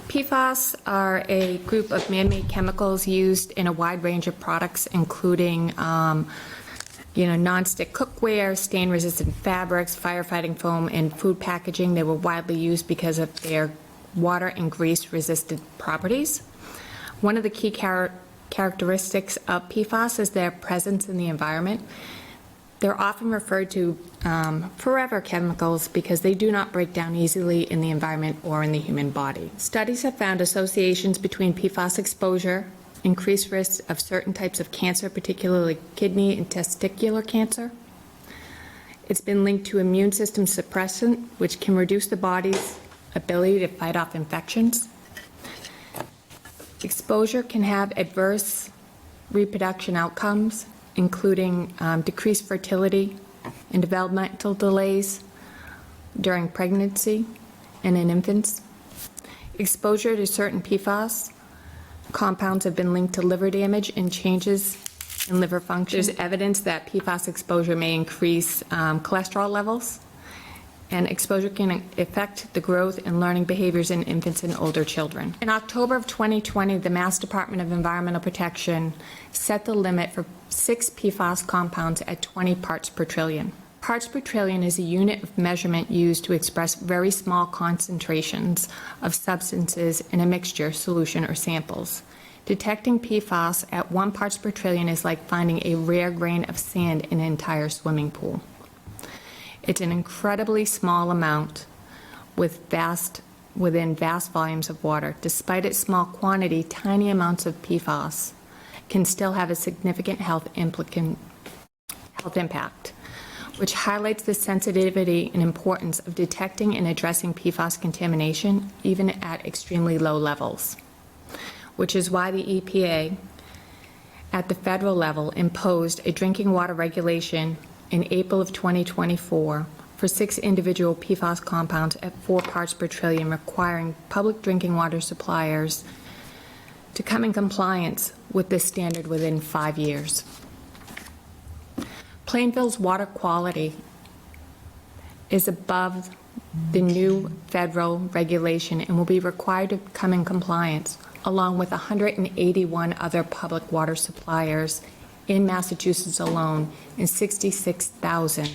PFAS are a group of man-made chemicals used in a wide range of products, including non-stick cookware, stain-resistant fabrics, firefighting foam, and food packaging. They were widely used because of their water and grease-resistant properties. One of the key characteristics of PFAS is their presence in the environment. They're often referred to forever chemicals because they do not break down easily in the environment or in the human body. Studies have found associations between PFAS exposure, increased risks of certain types of cancer, particularly kidney and testicular cancer. It's been linked to immune system suppressant, which can reduce the body's ability to fight off infections. Exposure can have adverse reproduction outcomes, including decreased fertility and developmental delays during pregnancy and in infants. Exposure to certain PFAS compounds have been linked to liver damage and changes in liver function. There's evidence that PFAS exposure may increase cholesterol levels, and exposure can affect the growth and learning behaviors in infants and older children. In October of 2020, the Mass Department of Environmental Protection set the limit for 6 PFAS compounds at 20 parts per trillion. Parts per trillion is a unit of measurement used to express very small concentrations of substances in a mixture, solution, or samples. Detecting PFAS at 1 parts per trillion is like finding a rare grain of sand in an entire swimming pool. It's an incredibly small amount within vast volumes of water. Despite its small quantity, tiny amounts of PFAS can still have a significant health impact, which highlights the sensitivity and importance of detecting and addressing PFAS contamination, even at extremely low levels, which is why the EPA at the federal level imposed a drinking water regulation in April of 2024 for 6 individual PFAS compounds at 4 parts per trillion, requiring public drinking water suppliers to come in compliance with this standard within 5 years. Plainville's water quality is above the new federal regulation and will be required to come in compliance, along with 181 other public water suppliers in Massachusetts alone and 66,000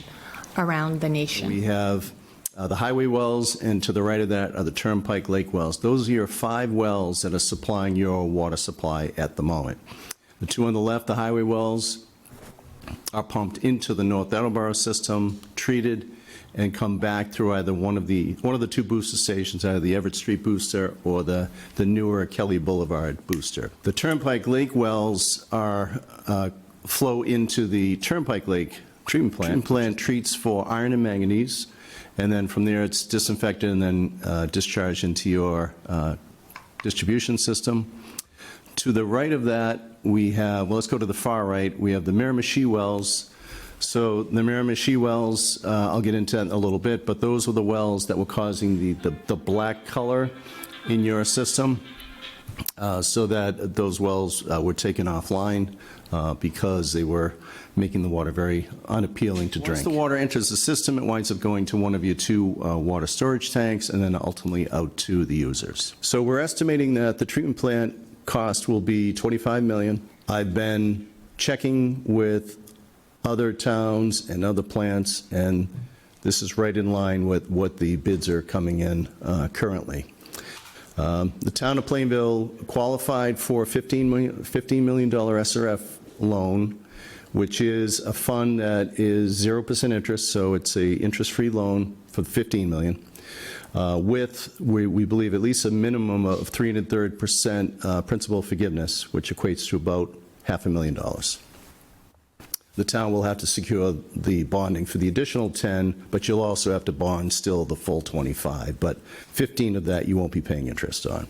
around the nation. We have the highway wells, and to the right of that are the Turnpike Lake wells. Those are your 5 wells that are supplying your water supply at the moment. The 2 on the left, the highway wells, are pumped into the North Attleboro system, treated, and come back through either one of the 2 booster stations, either the Everett Street booster or the newer Kelly Boulevard booster. The Turnpike Lake wells are flow into the Turnpike Lake treatment plant. The treatment plant treats for iron and manganese, and then from there it's disinfected and then discharged into your distribution system. To the right of that, we have, well, let's go to the far right, we have the Miramichi wells. So the Miramichi wells, I'll get into that in a little bit, but those were the wells that were causing the black color in your system, so that those wells were taken offline because they were making the water very unappealing to drink. Once the water enters the system, it winds up going to one of your 2 water storage tanks and then ultimately out to the users. So we're estimating that the treatment plant cost will be $25 million. I've been checking with other towns and other plants, and this is right in line with what the bids are coming in currently. The town of Plainville qualified for a $15 million SRF loan, which is a fund that is 0% interest, so it's a interest-free loan for $15 million. With, we believe, at least a minimum of 3 1/3% principal forgiveness, which equates to about $500,000. The town will have to secure the bonding for the additional 10, but you'll also have to bond still the full 25, but 15 of that you won't be paying interest on.